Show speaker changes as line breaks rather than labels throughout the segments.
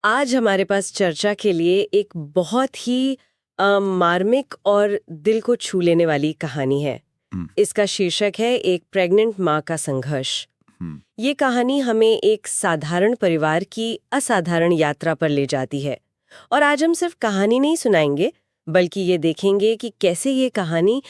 आज हमारे पास चर्चा के लिए एक बहुत ही मार्मिक और दिल को छू लेने वाली कहानी है।
हम्म,
इसका शीर्षक है एक प्रेग्नेंट माँ का संघर्ष।
हम्म,
ये कहानी हमें एक साधारण परिवार की असाधारण यात्रा पर ले जाती है। और आज हम सिर्फ कहानी नहीं सुनाएंगे, बल्कि ये देखेंगे कि कैसे ये कहानी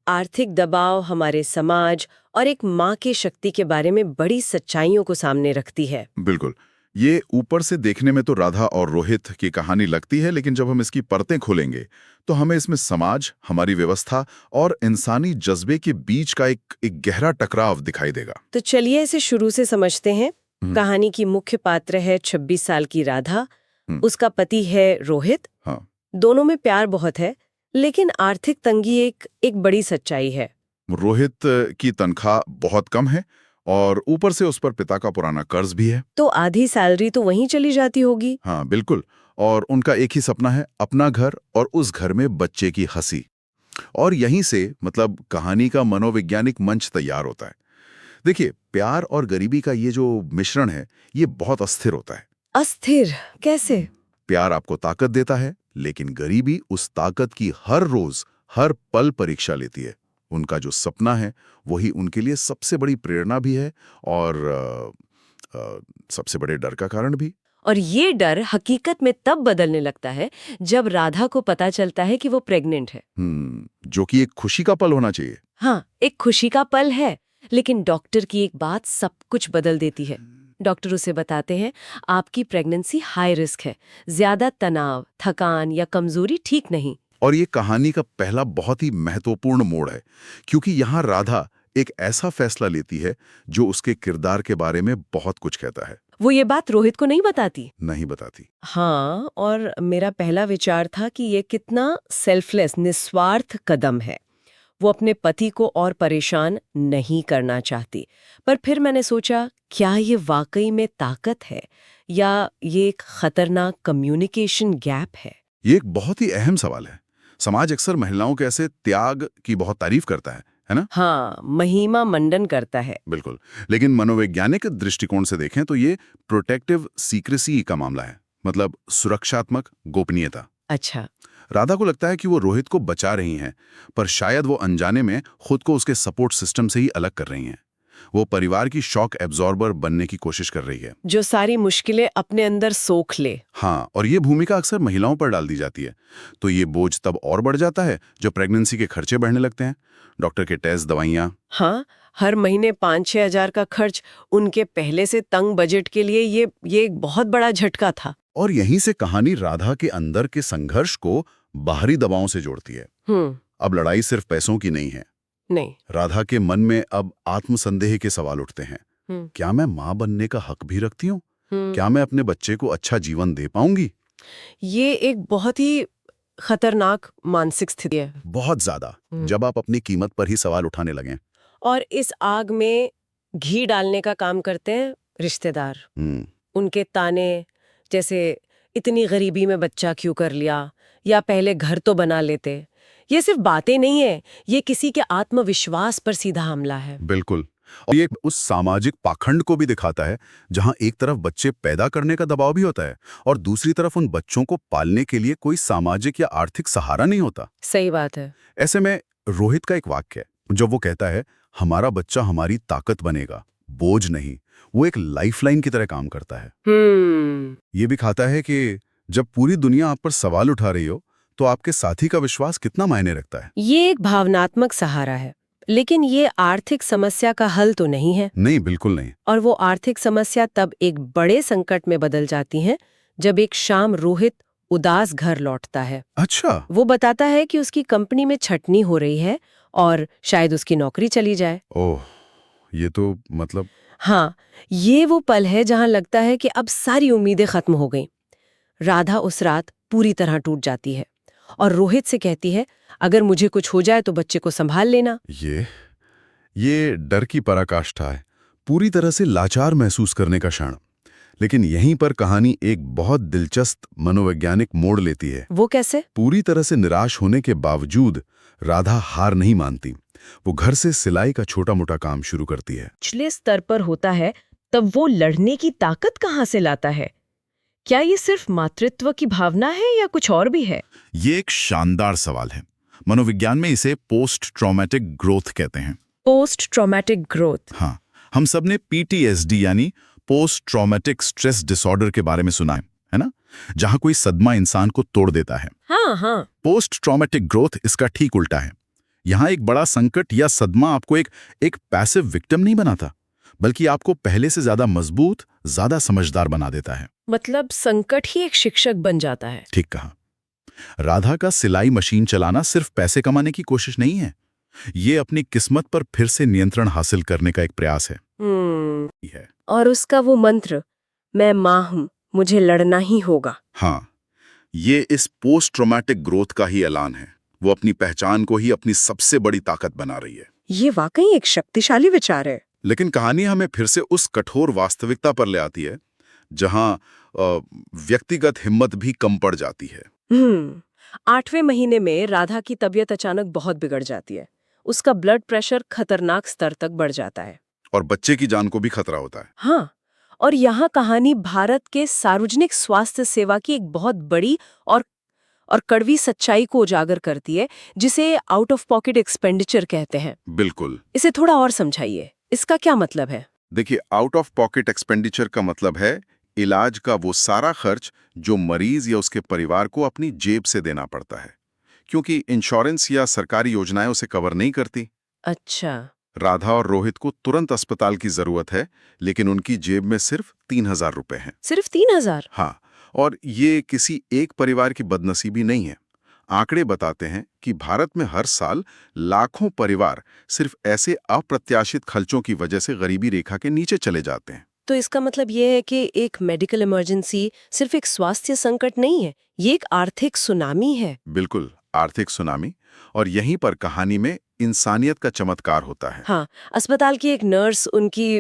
आर्थिक दबाव, हमारे समाज और एक माँ की शक्ति के बारे में बड़ी सच्चाइयों को सामने रखती है।
बिल्कुल। ये ऊपर से देखने में तो राधा और रोहित की कहानी लगती है, लेकिन जब हम इसकी परतें खोलेंगे तो हमें इसमें समाज, हमारी व्यवस्था और इंसानी जज्बे के बीच का एक गहरा टकराव दिखाई देगा।
तो चलिए इसे शुरू से समझते हैं।
हम्म,
कहानी की मुख्य पात्र है 26 साल की राधा।
हम्म,
उसका पति है रोहित।
हाँ।
दोनों में प्यार बहुत है, लेकिन आर्थिक तंगी एक बड़ी सच्चाई है।
रोहित की तनख्वाह बहुत कम है और ऊपर से उस पर पिता का पुराना कर्ज भी है।
तो आधी सैलरी तो वहीं चली जाती होगी।
हाँ, बिल्कुल। और उनका एक ही सपना है, अपना घर और उस घर में बच्चे की हंसी। और यहीं से कहानी का मनोवैज्ञानिक मंच तैयार होता है। देखिए, प्यार और गरीबी का ये जो मिश्रण है, ये बहुत अस्थिर होता है।
अस्थिर कैसे?
प्यार आपको ताकत देता है, लेकिन गरीबी उस ताकत की हर रोज, हर पल परीक्षा लेती है। उनका जो सपना है, वही उनके लिए सबसे बड़ी प्रेरणा भी है और सबसे बड़े डर का कारण भी।
और ये डर हकीकत में तब बदलने लगता है जब राधा को पता चलता है कि वो प्रेग्नेंट है।
जो कि एक खुशी का पल होना चाहिए।
हाँ, एक खुशी का पल है, लेकिन डॉक्टर की एक बात सब कुछ बदल देती है। डॉक्टर उसे बताते हैं, आपकी प्रेगनेंसी हाई रिस्क है, ज्यादा तनाव, थकान या कमजोरी ठीक नहीं।
और ये कहानी का पहला बहुत ही महत्वपूर्ण मोड़ है, क्योंकि यहाँ राधा एक ऐसा फैसला लेती है जो उसके किरदार के बारे में बहुत कुछ कहता है।
वो ये बात रोहित को नहीं बताती।
नहीं बताती।
हाँ, और मेरा पहला विचार था कि ये कितना सेल्फलेस, निस्वार्थ कदम है। वो अपने पति को और परेशान नहीं करना चाहती। पर फिर मैंने सोचा, क्या ये वाकई में ताकत है या ये एक खतरनाक कम्युनिकेशन गैप है?
ये एक बहुत ही अहम सवाल है। समाज अक्सर महिलाओं के ऐसे त्याग की बहुत तारीफ करता है ना?
हाँ, महिमा मंडन करता है।
बिल्कुल। लेकिन मनोवैज्ञानिक दृष्टिकोण से देखें तो ये प्रोटेक्टिव सीक्रेसी का मामला है, मतलब सुरक्षात्मक गोपनीयता।
अच्छा।
राधा को लगता है कि वो रोहित को बचा रही हैं, पर शायद वो अनजाने में खुद को उसके सपोर्ट सिस्टम से ही अलग कर रही हैं। वो परिवार की शॉक एब्जॉर्बर बनने की कोशिश कर रही है।
जो सारी मुश्किलें अपने अंदर सोख ले।
हाँ, और ये भूमिका अक्सर महिलाओं पर डाल दी जाती है। तो ये बोझ तब और बढ़ जाता है जब प्रेगनेंसी के खर्चे बढ़ने लगते हैं। डॉक्टर के टेस्ट, दवाइयाँ।
हाँ, हर महीने 5-6 हजार का खर्च उनके पहले से तंग बजट के लिए ये एक बहुत बड़ा झटका था।
और यहीं से कहानी राधा के अंदर के संघर्ष को बाहरी दबावों से जोड़ती है। अब लड़ाई सिर्फ पैसों की नहीं है।
नहीं।
राधा के मन में अब आत्मसंदेह के सवाल उठते हैं। क्या मैं मां बनने का हक भी रखती हूँ? क्या मैं अपने बच्चे को अच्छा जीवन दे पाऊंगी?
ये एक बहुत ही खतरनाक मानसिक स्थिति है।
बहुत ज्यादा। जब आप अपनी कीमत पर ही सवाल उठाने लगें।
और इस आग में घी डालने का काम करते हैं रिश्तेदार। उनके ताने, जैसे इतनी गरीबी में बच्चा क्यों कर लिया, या पहले घर तो बना लेते। ये सिर्फ बातें नहीं है, ये किसी के आत्मविश्वास पर सीधा हमला है।
बिल्कुल। और ये उस सामाजिक पाखंड को भी दिखाता है जहां एक तरफ बच्चे पैदा करने का दबाव भी होता है और दूसरी तरफ उन बच्चों को पालने के लिए कोई सामाजिक या आर्थिक सहारा नहीं होता।
सही बात है।
ऐसे में रोहित का एक वाक्य है जब वो कहता है, हमारा बच्चा हमारी ताकत बनेगा, बोझ नहीं। वो एक लाइफलाइन की तरह काम करता है। ये भी खाता है कि जब पूरी दुनिया आप पर सवाल उठा रही हो तो आपके साथी का विश्वास कितना मायने रखता है।
ये एक भावनात्मक सहारा है, लेकिन ये आर्थिक समस्या का हल तो नहीं है।
नहीं, बिल्कुल नहीं।
और वो आर्थिक समस्या तब एक बड़े संकट में बदल जाती है जब एक शाम रोहित उदास घर लौटता है।
अच्छा।
वो बताता है कि उसकी कंपनी में छटनी हो रही है और शायद उसकी नौकरी चली जाए।
ओह, ये तो
हाँ, ये वो पल है जहां लगता है कि अब सारी उम्मीदें खत्म हो गईं। राधा उस रात पूरी तरह टूट जाती है और रोहित से कहती है, अगर मुझे कुछ हो जाए तो बच्चे को संभाल लेना।
ये डर की पराकाष्ठा है, पूरी तरह से लाचार महसूस करने का क्षण। लेकिन यहीं पर कहानी एक बहुत दिलचस्प मनोवैज्ञानिक मोड़ लेती है।
वो कैसे?
पूरी तरह से निराश होने के बावजूद राधा हार नहीं मानती। वो घर से सिलाई का छोटा मोटा काम शुरू करती है।
पिछले स्तर पर होता है, तब वो लड़ने की ताकत कहाँ से लाता है? क्या ये सिर्फ मातृत्व की भावना है या कुछ और भी है?
ये एक शानदार सवाल है। मनोविज्ञान में इसे पोस्ट ट्रॉमेटिक ग्रोथ कहते हैं।
Post traumatic growth.
हाँ, हम सब ने PTSD यानी पोस्ट ट्रॉमेटिक स्ट्रेस डिसऑर्डर के बारे में सुना है ना, जहां कोई सदमा इंसान को तोड़ देता है।
हाँ हाँ।
पोस्ट ट्रॉमेटिक ग्रोथ इसका ठीक उल्टा है। यहाँ एक बड़ा संकट या सदमा आपको एक पैसिव विक्टिम नहीं बनाता, बल्कि आपको पहले से ज्यादा मजबूत, ज्यादा समझदार बना देता है।
मतलब संकट ही एक शिक्षक बन जाता है।
ठीक कहा। राधा का सिलाई मशीन चलाना सिर्फ पैसे कमाने की कोशिश नहीं है, ये अपनी किस्मत पर फिर से नियंत्रण हासिल करने का एक प्रयास है।
और उसका वो मंत्र, मैं माँ हूं, मुझे लड़ना ही होगा।
हाँ, ये इस पोस्ट ट्रॉमेटिक ग्रोथ का ही ऐलान है। वो अपनी पहचान को ही अपनी सबसे बड़ी ताकत बना रही है।
ये वाकई एक शक्तिशाली विचार है।
लेकिन कहानी हमें फिर से उस कठोर वास्तविकता पर ले आती है जहां व्यक्तिगत हिम्मत भी कम पड़ जाती है।
8वें महीने में राधा की तबीयत अचानक बहुत बिगड़ जाती है। उसका ब्लड प्रेशर खतरनाक स्तर तक बढ़ जाता है
और बच्चे की जान को भी खतरा होता है।
हाँ, और यहाँ कहानी भारत के सार्वजनिक स्वास्थ्य सेवा की एक बहुत बड़ी और कड़वी सच्चाई को उजागर करती है, जिसे आउट ऑफ पॉकेट एक्सपेंडिचर कहते हैं।
बिल्कुल।
इसे थोड़ा और समझाइए, इसका क्या मतलब है?
देखिए, आउट ऑफ पॉकेट एक्सपेंडिचर का मतलब है इलाज का वो सारा खर्च जो मरीज या उसके परिवार को अपनी जेब से देना पड़ता है, क्योंकि इंश्योरेंस या सरकारी योजनाएं उसे कवर नहीं करती।
अच्छा।
राधा और रोहित को तुरंत अस्पताल की जरूरत है, लेकिन उनकी जेब में सिर्फ 3000 रुपए हैं।
सिर्फ 3000?
हाँ, और ये किसी एक परिवार की बदनसीबी नहीं है। आंकड़े बताते हैं कि भारत में हर साल लाखों परिवार सिर्फ ऐसे अप्रत्याशित खर्चों की वजह से गरीबी रेखा के नीचे चले जाते हैं।
तो इसका मतलब ये है कि एक मेडिकल इमरजेंसी सिर्फ एक स्वास्थ्य संकट नहीं है, ये एक आर्थिक सुनामी है।
बिल्कुल, आर्थिक सुनामी। और यहीं पर कहानी में इंसानियत का चमत्कार होता है।
हाँ, अस्पताल की एक नर्स उनकी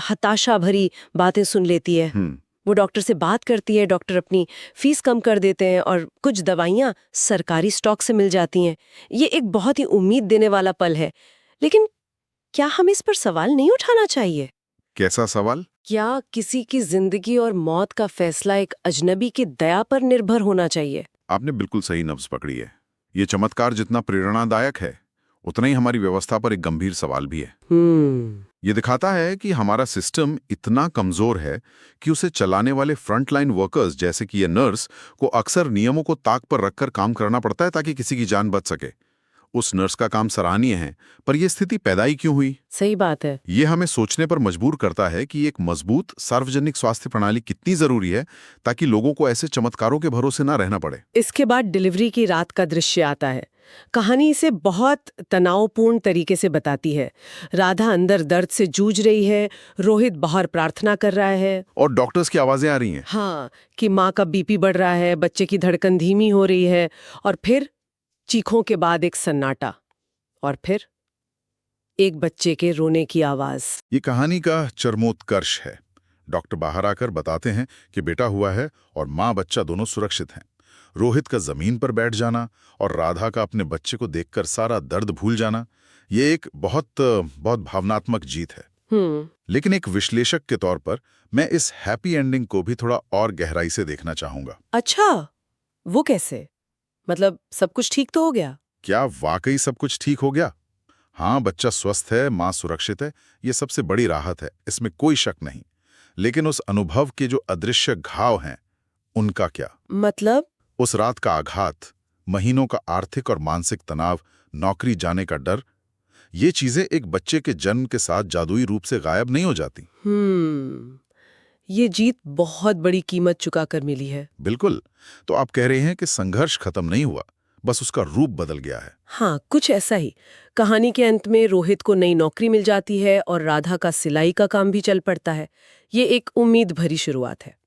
हताशा भरी बातें सुन लेती है। वो डॉक्टर से बात करती है, डॉक्टर अपनी फीस कम कर देते हैं और कुछ दवाइयाँ सरकारी स्टॉक से मिल जाती हैं। ये एक बहुत ही उम्मीद देने वाला पल है। लेकिन क्या हम इस पर सवाल नहीं उठाना चाहिए?
कैसा सवाल?
क्या किसी की जिंदगी और मौत का फैसला एक अजनबी की दया पर निर्भर होना चाहिए?
आपने बिल्कुल सही नब्ज पकड़ी है। ये चमत्कार जितना प्रेरणादायक है, उतना ही हमारी व्यवस्था पर एक गंभीर सवाल भी है। ये दिखाता है कि हमारा सिस्टम इतना कमजोर है कि उसे चलाने वाले फ्रंटलाइन वर्कर्स जैसे कि ये नर्स को अक्सर नियमों को ताक पर रखकर काम करना पड़ता है ताकि किसी की जान बच सके। उस नर्स का काम सराहनीय है, पर यह स्थिति पैदा ही क्यों हुई?
सही बात है। ये
हमें सोचने पर मजबूर करता है कि एक मजबूत सार्वजनिक स्वास्थ्य प्रणाली कितनी जरूरी है ताकि लोगों को ऐसे चमत्कारों के भरोसे ना रहना पड़े।
इसके बाद डिलीवरी की रात का दृश्य आता है। कहानी इसे बहुत तनावपूर्ण तरीके से बताती है। राधा अंदर दर्द से जूझ रही है, रोहित बाहर प्रार्थना कर रहा है
और डॉक्टर्स की आवाजें आ रही हैं।
हाँ, कि माँ का बीपी बढ़ रहा है, बच्चे की धड़कन धीमी हो रही है, और फिर चीखों के बाद एक सन्नाटा, और फिर एक बच्चे के रोने की आवाज।
ये कहानी का चरमोत्कर्ष है। डॉक्टर बाहर आकर बताते हैं कि बेटा हुआ है और माँ बच्चा दोनों सुरक्षित हैं। रोहित का जमीन पर बैठ जाना और राधा का अपने बच्चे को देखकर सारा दर्द भूल जाना, ये एक बहुत भावनात्मक जीत है। लेकिन एक विश्लेषक के तौर पर मैं इस हैप्पी एंडिंग को भी थोड़ा और गहराई से देखना चाहूंगा।
अच्छा, वो कैसे? मतलब सब कुछ ठीक तो हो गया?
क्या वाकई सब कुछ ठीक हो गया? हाँ, बच्चा स्वस्थ है, माँ सुरक्षित है, ये सबसे बड़ी राहत है, इसमें कोई शक नहीं। लेकिन उस अनुभव के जो अदृश्य घाव हैं, उनका क्या?
मतलब?
उस रात का आघात, महीनों का आर्थिक और मानसिक तनाव, नौकरी जाने का डर, ये चीजें एक बच्चे के जन्म के साथ जादुई रूप से गायब नहीं हो जाती।
ये जीत बहुत बड़ी कीमत चुकाकर मिली है।
बिल्कुल। तो आप कह रहे हैं कि संघर्ष खत्म नहीं हुआ, बस उसका रूप बदल गया है।
हाँ, कुछ ऐसा ही। कहानी के अंत में रोहित को नई नौकरी मिल जाती है और राधा का सिलाई का काम भी चल पड़ता है। ये एक उम्मीद भरी शुरुआत है।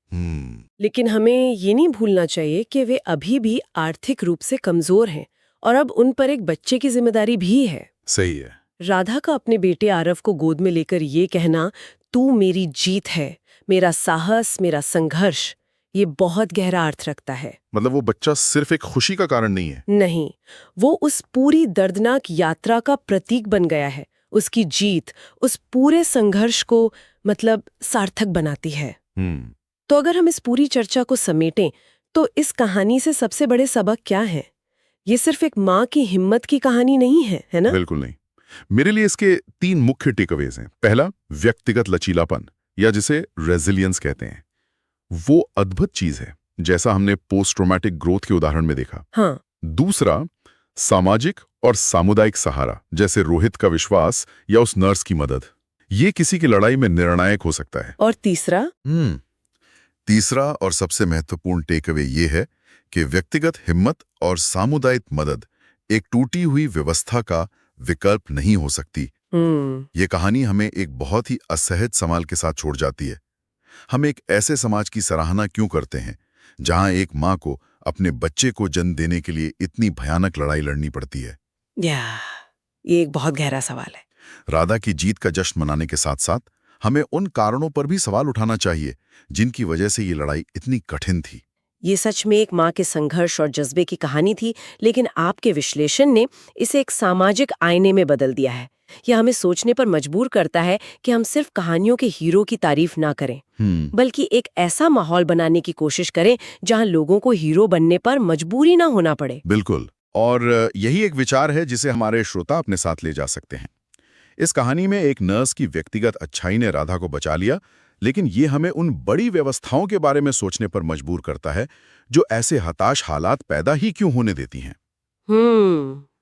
लेकिन हमें ये नहीं भूलना चाहिए कि वे अभी भी आर्थिक रूप से कमजोर हैं और अब उन पर एक बच्चे की जिम्मेदारी भी है।
सही है।
राधा का अपने बेटे आरव को गोद में लेकर ये कहना, तू मेरी जीत है, मेरा साहस, मेरा संघर्ष, ये बहुत गहरा अर्थ रखता है।
मतलब वो बच्चा सिर्फ एक खुशी का कारण नहीं है।
नहीं, वो उस पूरी दर्दनाक यात्रा का प्रतीक बन गया है। उसकी जीत उस पूरे संघर्ष को सार्थक बनाती है। तो अगर हम इस पूरी चर्चा को समेटें तो इस कहानी से सबसे बड़े सबक क्या है? ये सिर्फ एक माँ की हिम्मत की कहानी नहीं है ना?
बिल्कुल नहीं। मेरे लिए इसके 3 मुख्य टेकअवेज हैं। पहला, व्यक्तिगत लचीलापन या जिसे रेजिलियंस कहते हैं, वो अद्भुत चीज है, जैसा हमने पोस्ट ट्रॉमेटिक ग्रोथ के उदाहरण में देखा।
हाँ।
दूसरा, सामाजिक और सामुदायिक सहारा, जैसे रोहित का विश्वास या उस नर्स की मदद। ये किसी की लड़ाई में निर्णायक हो सकता है।
और तीसरा?
तीसरा और सबसे महत्वपूर्ण टेकअवे ये है कि व्यक्तिगत हिम्मत और सामुदायिक मदद एक टूटी हुई व्यवस्था का विकल्प नहीं हो सकती। ये कहानी हमें एक बहुत ही असहज सवाल के साथ छोड़ जाती है। हम एक ऐसे समाज की सराहना क्यों करते हैं जहां एक माँ को अपने बच्चे को जन्म देने के लिए इतनी भयानक लड़ाई लड़नी पड़ती है?
ये एक बहुत गहरा सवाल है।
राधा की जीत का जश्न मनाने के साथ साथ हमें उन कारणों पर भी सवाल उठाना चाहिए जिनकी वजह से ये लड़ाई इतनी कठिन थी।
ये सच में एक माँ के संघर्ष और जज्बे की कहानी थी, लेकिन आपके विश्लेषण ने इसे एक सामाजिक आईने में बदल दिया है। यह हमें सोचने पर मजबूर करता है कि हम सिर्फ कहानियों के हीरो की तारीफ ना करें, बल्कि एक ऐसा माहौल बनाने की कोशिश करें जहां लोगों को हीरो बनने पर मजबूरी ना होना पड़े।
बिल्कुल, और यही एक विचार है जिसे हमारे श्रोता अपने साथ ले जा सकते हैं। इस कहानी में एक नर्स की व्यक्तिगत अच्छाई ने राधा को बचा लिया, लेकिन ये हमें उन बड़ी व्यवस्थाओं के बारे में सोचने पर मजबूर करता है जो ऐसे हताश हालात पैदा ही क्यों होने देती हैं।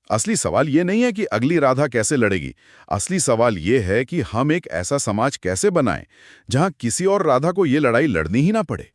असली सवाल ये नहीं है कि अगली राधा कैसे लड़ेगी। असली सवाल ये है कि हम एक ऐसा समाज कैसे बनाएं जहां किसी और राधा को ये लड़ाई लड़नी ही ना पड़े।